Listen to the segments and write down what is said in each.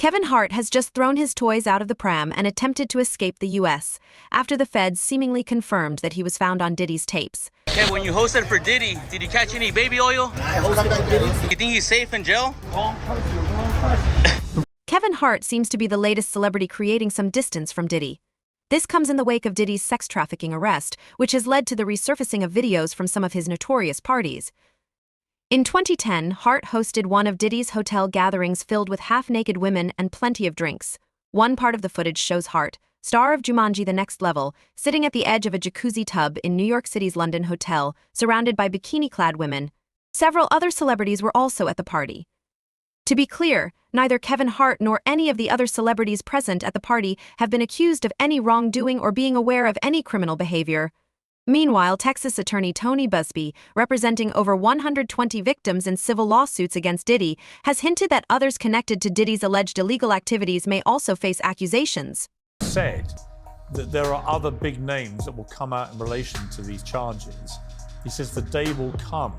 Kevin Hart has just thrown his toys out of the pram and attempted to escape the U.S. after the feds seemingly confirmed that he was found on Diddy's tapes. Kev, when you hosted for Diddy, did you catch any baby oil? I hosted for Diddy. You think he's safe in jail? Kevin Hart seems to be the latest celebrity creating some distance from Diddy. This comes in the wake of Diddy's sex trafficking arrest, which has led to the resurfacing of videos from some of his notorious parties. In 2010, Hart hosted one of Diddy's hotel gatherings filled with half-naked women and plenty of drinks. One part of the footage shows Hart, star of Jumanji: The Next Level, sitting at the edge of a jacuzzi tub in New York City's London hotel, surrounded by bikini-clad women. Several other celebrities were also at the party. To be clear, neither Kevin Hart nor any of the other celebrities present at the party have been accused of any wrongdoing or being aware of any criminal behavior. Meanwhile, Texas attorney Tony Busby, representing over 120 victims in civil lawsuits against Diddy, has hinted that others connected to Diddy's alleged illegal activities may also face accusations. Said that there are other big names that will come out in relation to these charges. He says the day will come,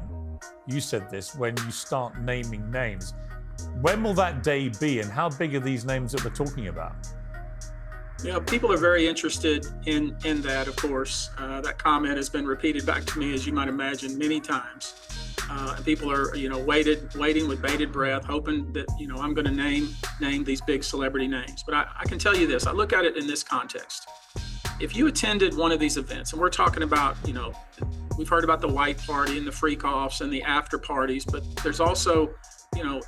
you said this, when you start naming names. When will that day be, and how big are these names that we're talking about? You know, people are very interested in that, of course. That comment has been repeated back to me, as you might imagine, many times. And people are, waiting with bated breath, hoping that, I'm going to name these big celebrity names. But I can tell you this, I look at it in this context. If you attended one of these events, and we're talking about, we've heard about the white party and the freak-offs and the after parties, but there's also,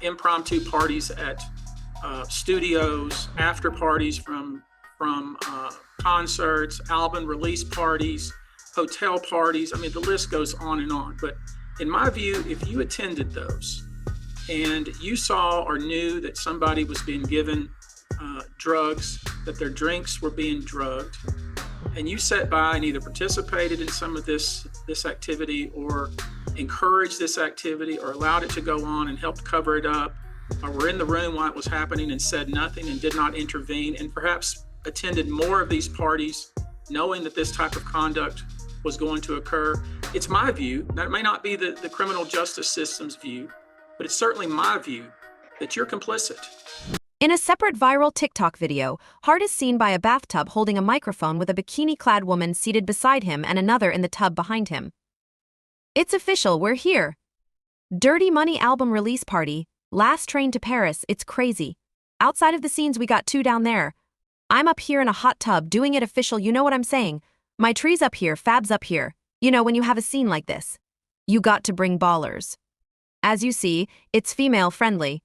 impromptu parties at studios, after parties from concerts, album release parties, hotel parties. I mean, the list goes on and on. But in my view, if you attended those and you saw or knew that somebody was being given drugs, that their drinks were being drugged, and you sat by and either participated in some of this activity or encouraged this activity or allowed it to go on and helped cover it up, or were in the room while it was happening and said nothing and did not intervene, and perhaps attended more of these parties knowing that this type of conduct was going to occur, it's my view, that may not be the criminal justice system's view, but it's certainly my view that you're complicit. In a separate viral TikTok video, Hart is seen by a bathtub holding a microphone with a bikini-clad woman seated beside him and another in the tub behind him. It's official, we're here. Dirty Money album release party, last train to Paris, it's crazy. Outside of the scenes we got two down there. I'm up here in a hot tub doing it official, you know what I'm saying? My tree's up here, Fab's up here. When you have a scene like this, you got to bring ballers. As you see, it's female friendly.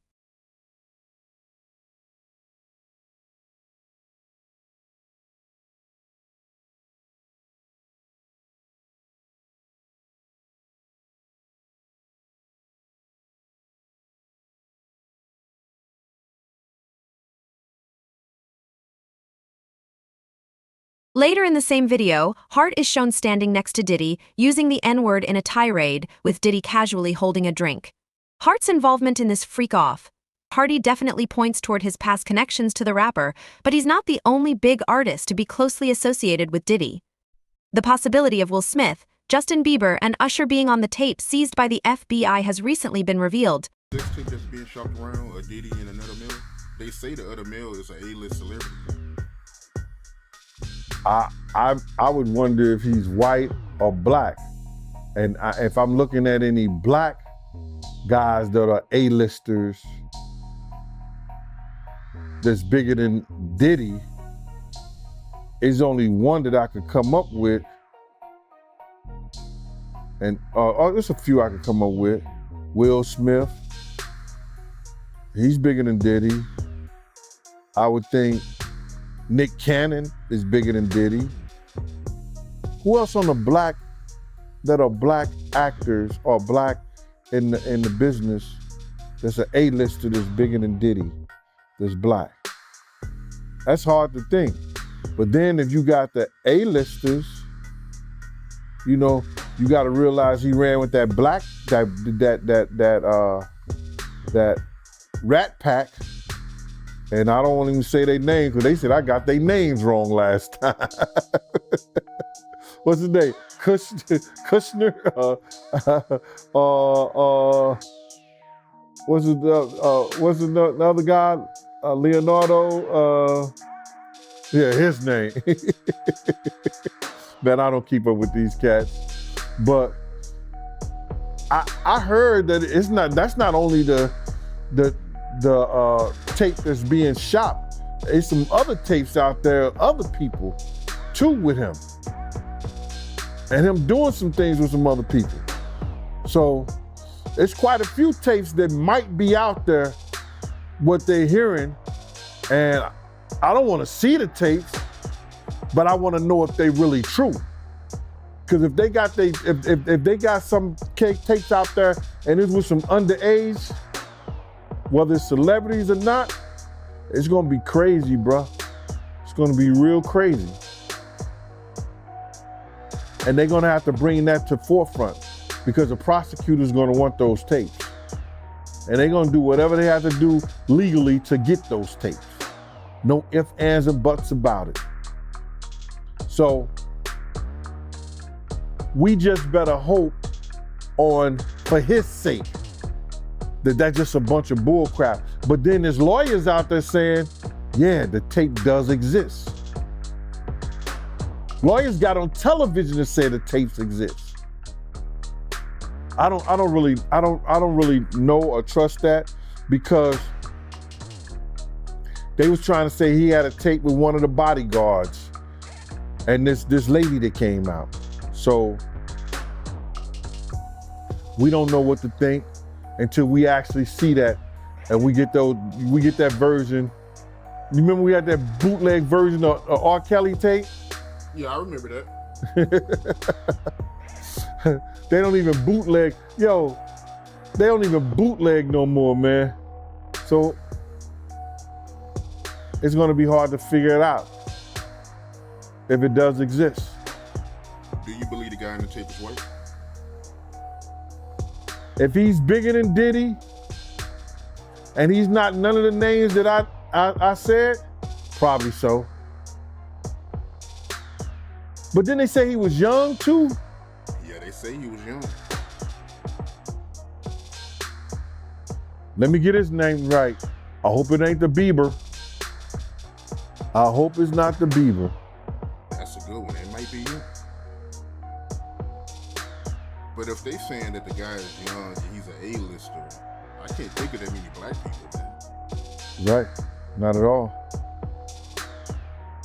Later in the same video, Hart is shown standing next to Diddy, using the N-word in a tirade, with Diddy casually holding a drink. Hart's involvement in this freak-off. Hardy definitely points toward his past connections to the rapper, but he's not the only big artist to be closely associated with Diddy. The possibility of Will Smith, Justin Bieber, and Usher being on the tape seized by the FBI has recently been revealed. This chick that's being shopped around, a Diddy and another male, they say the other male is an A-list celebrity. I would wonder if he's white or black. And if I'm looking at any black guys that are A-listers that's bigger than Diddy, there's only one that I could come up with. And there's a few I could come up with. Will Smith, he's bigger than Diddy. I would think Nick Cannon is bigger than Diddy. Who else on the black that are black actors or black in the business that's an A-lister that's bigger than Diddy, that's black? That's hard to think. But then if you got the A-listers, you got to realize he ran with that Rat Pack. And I don't want to even say their names because they said I got their names wrong last time. What's his name? Kushner? what's the other guy? Leonardo, yeah, his name. Man, I don't keep up with these cats. But I heard that that's not only the tape that's being shot. There's some other tapes out there, other people too with him. And him doing some things with some other people. So it's quite a few tapes that might be out there, what they're hearing. And I don't want to see the tapes, but I want to know if they really true. Because if they got if they got some tapes out there and it's with some underage, whether it's celebrities or not, it's gonna be crazy, bro. It's gonna be real crazy. And they're gonna have to bring that to forefront because the prosecutor's gonna want those tapes. And they're gonna do whatever they have to do legally to get those tapes. No ifs, ands, and buts about it. So we just better hope for his sake, that that's just a bunch of bull crap. But then there's lawyers out there saying, yeah, the tape does exist. Lawyers got on television to say the tapes exist. I don't really know or trust that, because they was trying to say he had a tape with one of the bodyguards and this lady that came out. So we don't know what to think until we actually see that and we get that version. You remember we had that bootleg version of R. Kelly tape? Yeah, I remember that. They don't even bootleg. Yo, they don't even bootleg no more, man. So it's gonna be hard to figure it out if it does exist. Do you believe the guy in the tape is white? If he's bigger than Diddy and he's not none of the names that I said, probably so. But then they say he was young too. Yeah, they say he was young. Let me get his name right. I hope it ain't the Bieber. I hope it's not the Bieber. That's a good one. It might be you. But if they saying that the guy is young and he's an A-lister, I can't think of that many black people, man. Right, not at all.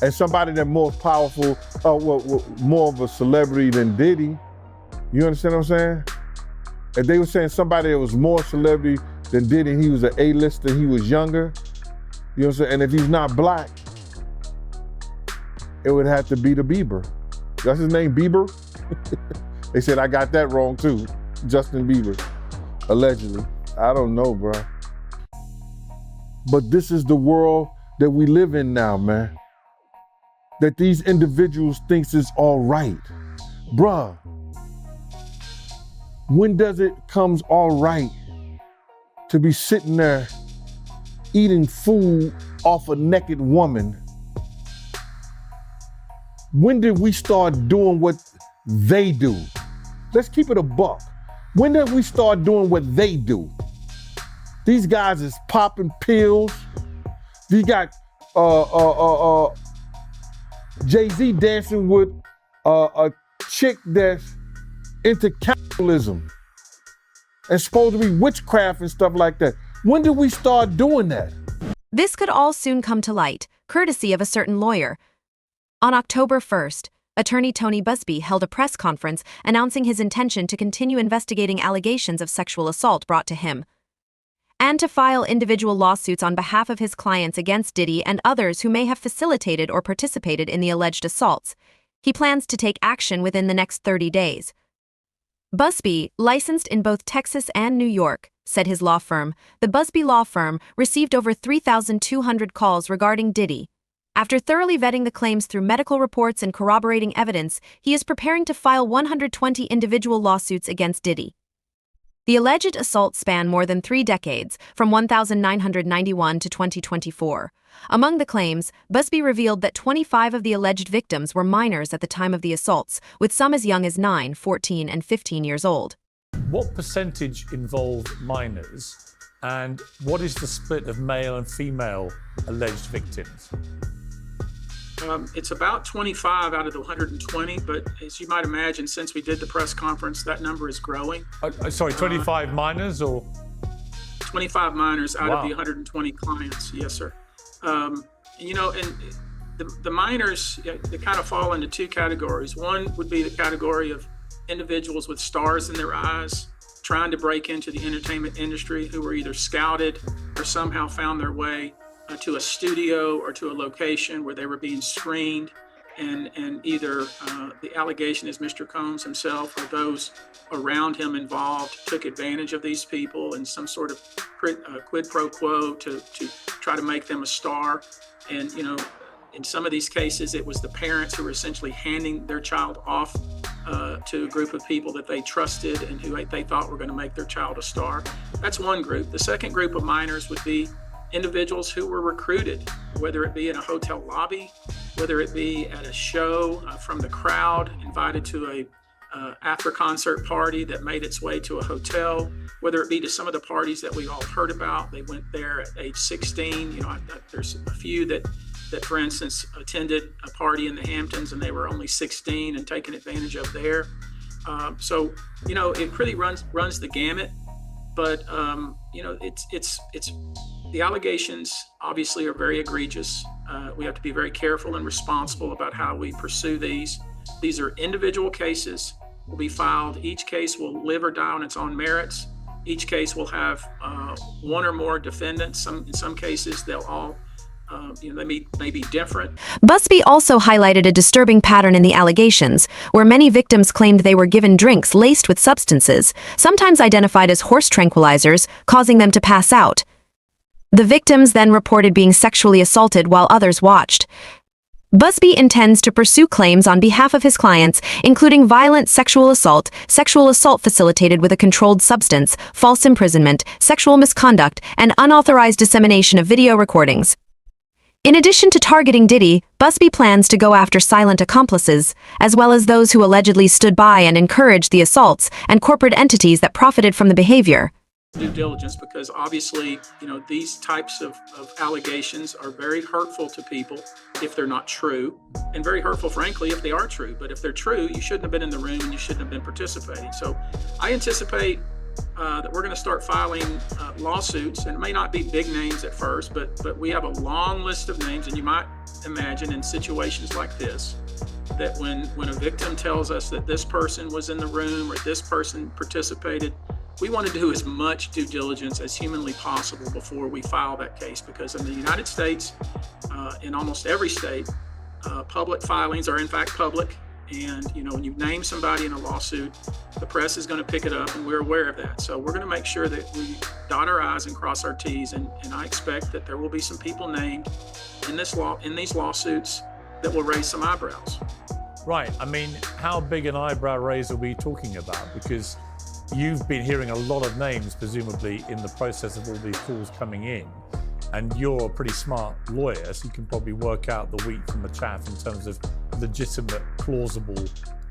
And somebody that's more powerful, more of a celebrity than Diddy, you understand what I'm saying? If they were saying somebody that was more celebrity than Diddy, he was an A-lister, he was younger, you know what I'm saying? And if he's not black, it would have to be the Bieber. That's his name, Bieber? They said I got that wrong too. Justin Bieber, allegedly. I don't know, bro. But this is the world that we live in now, man. That these individuals thinks is all right. Bruh, when does it comes all right to be sitting there eating food off a naked woman? When did we start doing what they do? Let's keep it a buck. When did we start doing what they do? These guys is popping pills. You got Jay-Z dancing with a chick that's into capitalism and supposed to be witchcraft and stuff like that. When did we start doing that? This could all soon come to light, courtesy of a certain lawyer. On October 1st, attorney Tony Busby held a press conference announcing his intention to continue investigating allegations of sexual assault brought to him, and to file individual lawsuits on behalf of his clients against Diddy and others who may have facilitated or participated in the alleged assaults. He plans to take action within the next 30 days. Busby, licensed in both Texas and New York, said his law firm, the Busby Law Firm, received over 3,200 calls regarding Diddy. After thoroughly vetting the claims through medical reports and corroborating evidence, he is preparing to file 120 individual lawsuits against Diddy. The alleged assaults span more than 3 decades, from 1991 to 2024. Among the claims, Busby revealed that 25 of the alleged victims were minors at the time of the assaults, with some as young as 9, 14, and 15 years old. What percentage involved minors? And what is the split of male and female alleged victims? It's about 25 out of the 120, but as you might imagine, since we did the press conference, that number is growing. Sorry, 25 minors or? 25 minors out Wow. of the 120 clients, yes, sir. You know, and the minors, they kind of fall into two categories. One would be the category of individuals with stars in their eyes, trying to break into the entertainment industry, who were either scouted or somehow found their way to a studio or to a location where they were being screened, and either the allegation is Mr. Combs himself or those around him involved took advantage of these people in some sort of quid pro quo to try to make them a star. And, you know, in some of these cases, it was the parents who were essentially handing their child off to a group of people that they trusted and who they thought were going to make their child a star. That's one group. The second group of minors would be individuals who were recruited, whether it be in a hotel lobby, whether it be at a show from the crowd, invited to a after concert party that made its way to a hotel, whether it be to some of the parties that we all heard about. They went there at age 16. You know, there's a few that for instance attended a party in the Hamptons and they were only 16 and taken advantage of there. So you know, it really runs the gamut. But you know, it's the allegations obviously are very egregious. We have to be very careful and responsible about how we pursue these. These are individual cases, will be filed. Each case will live or die on its own merits. Each case will have one or more defendants. In some cases, they'll all, you know, they may be different. Busby also highlighted a disturbing pattern in the allegations, where many victims claimed they were given drinks laced with substances, sometimes identified as horse tranquilizers, causing them to pass out. The victims then reported being sexually assaulted while others watched. Busby intends to pursue claims on behalf of his clients, including violent sexual assault facilitated with a controlled substance, false imprisonment, sexual misconduct, and unauthorized dissemination of video recordings. In addition to targeting Diddy, Busby plans to go after silent accomplices, as well as those who allegedly stood by and encouraged the assaults, and corporate entities that profited from the behavior. Due diligence, because obviously, you know, these types of allegations are very hurtful to people if they're not true, and very hurtful, frankly, if they are true. But if they're true, you shouldn't have been in the room and you shouldn't have been participating. So I anticipate that we're going to start filing lawsuits, and it may not be big names at first, but we have a long list of names. And you might imagine in situations like this, that when a victim tells us that this person was in the room or this person participated, we want to do as much due diligence as humanly possible before we file that case, because in the United States, in almost every state, public filings are in fact public. And you know, when you name somebody in a lawsuit, the press is going to pick it up, and we're aware of that. So we're going to make sure that we dot our I's and cross our T's, and I expect that there will be some people named in these lawsuits that will raise some eyebrows. Right. I mean, how big an eyebrow raise are we talking about? Because you've been hearing a lot of names, presumably, in the process of all these calls coming in. And you're a pretty smart lawyer, so you can probably work out the wheat from the chaff in terms of legitimate, plausible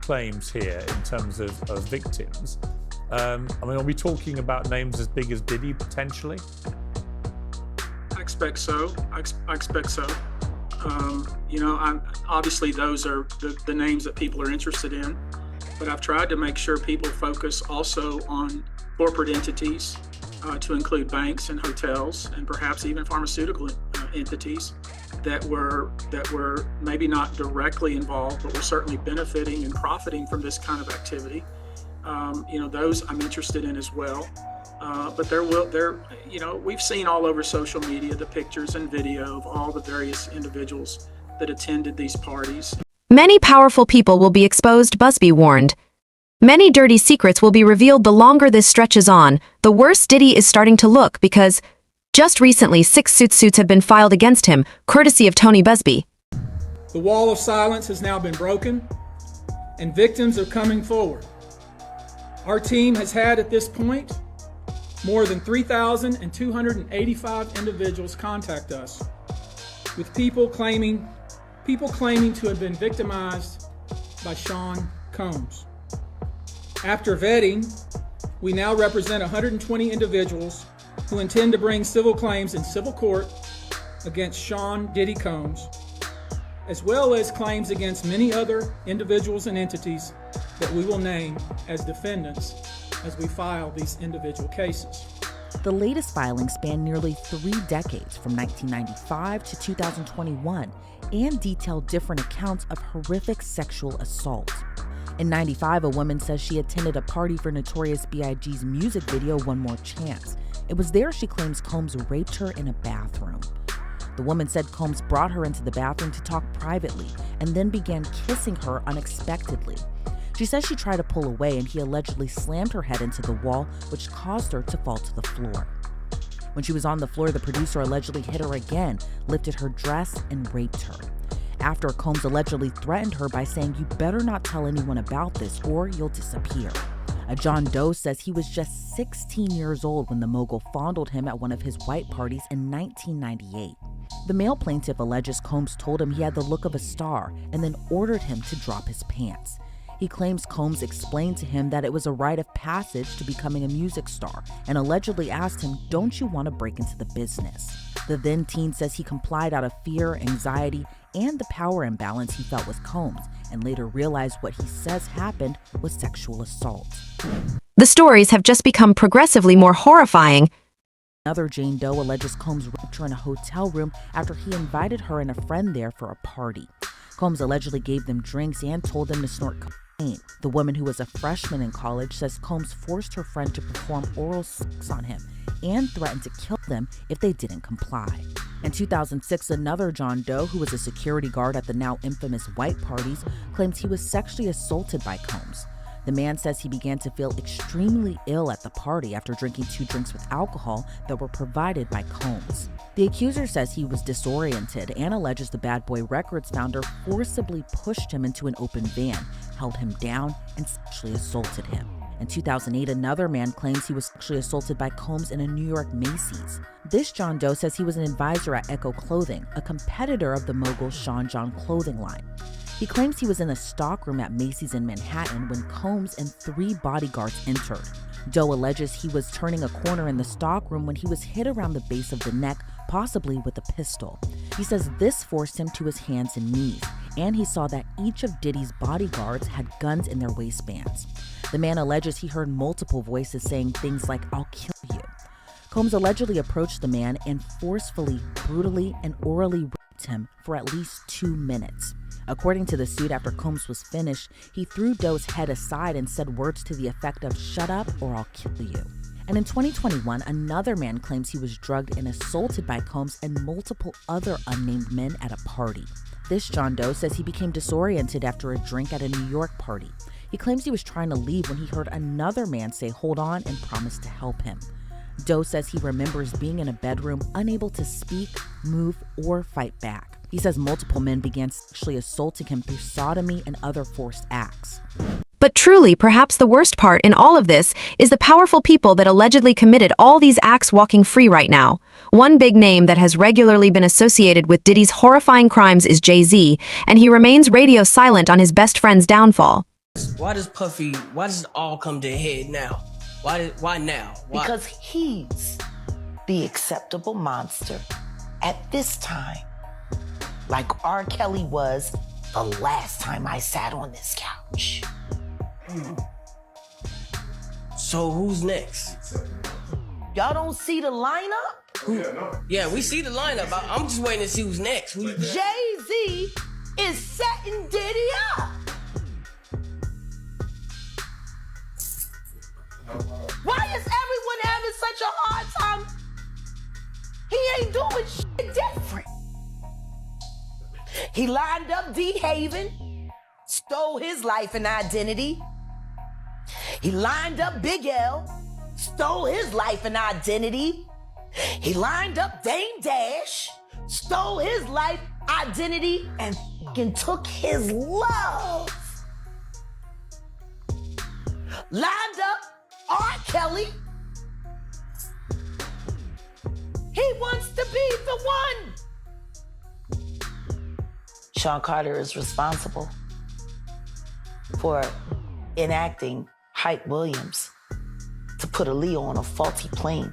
claims here in terms of victims. I mean, are we talking about names as big as Diddy, potentially? I expect so. I expect so. You know, obviously those are the names that people are interested in. But I've tried to make sure people focus also on corporate entities, to include banks and hotels and perhaps even pharmaceutical entities that were maybe not directly involved, but were certainly benefiting and profiting from this kind of activity. You know, those I'm interested in as well. But you know, we've seen all over social media the pictures and video of all the various individuals that attended these parties. Many powerful people will be exposed, Busby warned. Many dirty secrets will be revealed the longer this stretches on. The worse Diddy is starting to look, because just recently 6 suits have been filed against him, courtesy of Tony Busby. The wall of silence has now been broken, and victims are coming forward. Our team has had at this point more than 3,285 individuals contact us, with people claiming to have been victimized by Sean Combs. After vetting, we now represent 120 individuals who intend to bring civil claims in civil court against Sean Diddy Combs, as well as claims against many other individuals and entities that we will name as defendants as we file these individual cases. The latest filings span nearly 3 decades, from 1995 to 2021, and detail different accounts of horrific sexual assault. In 95, a woman says she attended a party for Notorious B.I.G.'s music video, One More Chance. It was there she claims Combs raped her in a bathroom. The woman said Combs brought her into the bathroom to talk privately and then began kissing her unexpectedly. She says she tried to pull away and he allegedly slammed her head into the wall, which caused her to fall to the floor. When she was on the floor, the producer allegedly hit her again, lifted her dress, and raped her. After, Combs allegedly threatened her by saying, "You better not tell anyone about this or you'll disappear." A John Doe says he was just 16 years old when the mogul fondled him at one of his white parties in 1998. The male plaintiff alleges Combs told him he had the look of a star and then ordered him to drop his pants. He claims Combs explained to him that it was a rite of passage to becoming a music star and allegedly asked him, "Don't you want to break into the business?" The then teen says he complied out of fear, anxiety, and the power imbalance he felt with Combs, and later realized what he says happened was sexual assault. The stories have just become progressively more horrifying. Another Jane Doe alleges Combs raped her in a hotel room after he invited her and a friend there for a party. Combs allegedly gave them drinks and told them to snort cocaine. The woman, who was a freshman in college, says Combs forced her friend to perform oral sex on him and threatened to kill them if they didn't comply. In 2006, another John Doe, who was a security guard at the now infamous white parties, claims he was sexually assaulted by Combs. The man says he began to feel extremely ill at the party after drinking 2 drinks with alcohol that were provided by Combs. The accuser says he was disoriented and alleges the Bad Boy Records founder forcibly pushed him into an open van, held him down, and sexually assaulted him. In 2008, another man claims he was sexually assaulted by Combs in a New York Macy's. This John Doe says he was an advisor at Echo Clothing, a competitor of the mogul Sean John clothing line. He claims he was in a stockroom at Macy's in Manhattan when Combs and 3 bodyguards entered. Doe alleges he was turning a corner in the stockroom when he was hit around the base of the neck, possibly with a pistol. He says this forced him to his hands and knees, and he saw that each of Diddy's bodyguards had guns in their waistbands. The man alleges he heard multiple voices saying things like, "I'll kill you." Combs allegedly approached the man and forcefully, brutally, and orally raped him for at least 2 minutes. According to the suit, after Combs was finished, he threw Doe's head aside and said words to the effect of, "Shut up or I'll kill you." And in 2021, another man claims he was drugged and assaulted by Combs and multiple other unnamed men at a party. This John Doe says he became disoriented after a drink at a New York party. He claims he was trying to leave when he heard another man say, "Hold on," and promised to help him. Doe says he remembers being in a bedroom, unable to speak, move, or fight back. He says multiple men began sexually assaulting him through sodomy and other forced acts. But truly, perhaps the worst part in all of this is the powerful people that allegedly committed all these acts walking free right now. One big name that has regularly been associated with Diddy's horrifying crimes is Jay-Z, and he remains radio silent on his best friend's downfall. Why does it all come to a head now? Why now? Why? Because he's the acceptable monster at this time. Like R. Kelly was the last time I sat on this couch. So who's next? Y'all don't see the lineup? Yeah, we see the lineup. I'm just waiting to see who's next. Jay-Z is setting Diddy up. Why is everyone having such a hard time? He ain't doing shit different. He lined up D. Haven, stole his life and identity. He lined up Big L, stole his life and identity. He lined up Dame Dash, stole his life, identity, and fucking took his love. Lined up R. Kelly. He wants to be the one. Sean Carter is responsible for enacting Hype Williams to put a Leo on a faulty plane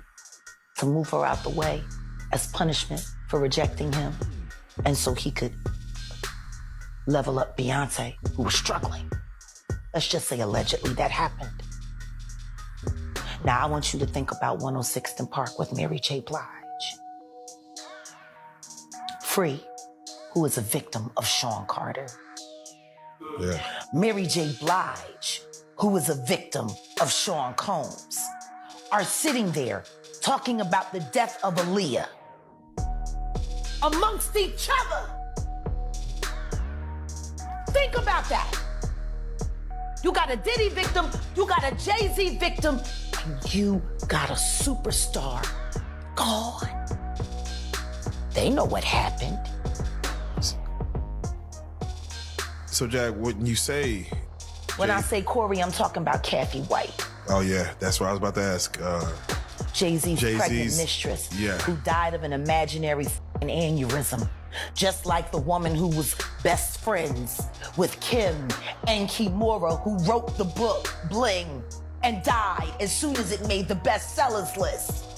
to to move her out the way as punishment for rejecting him, and so he could level up Beyonce, who was struggling. Let's just say allegedly that happened. Now I want you to think about 106th and Park with Mary J. Blige. Free, who is a victim of Sean Carter. Yeah. Mary J. Blige, who is a victim of Sean Combs, are sitting there talking about the death of Aaliyah amongst each other. Think about that. You got a Diddy victim, you got a Jay-Z victim, and you got a superstar gone. They know what happened. So, Jack, when you say... When I say Corey, I'm talking about Kathy White. Oh, yeah, that's what I was about to ask. Jay-Z's pregnant mistress, yeah, who died of an imaginary aneurysm, just like the woman who was best friends with Kim and Kimura, who wrote the book Bling and died as soon as it made the bestsellers list.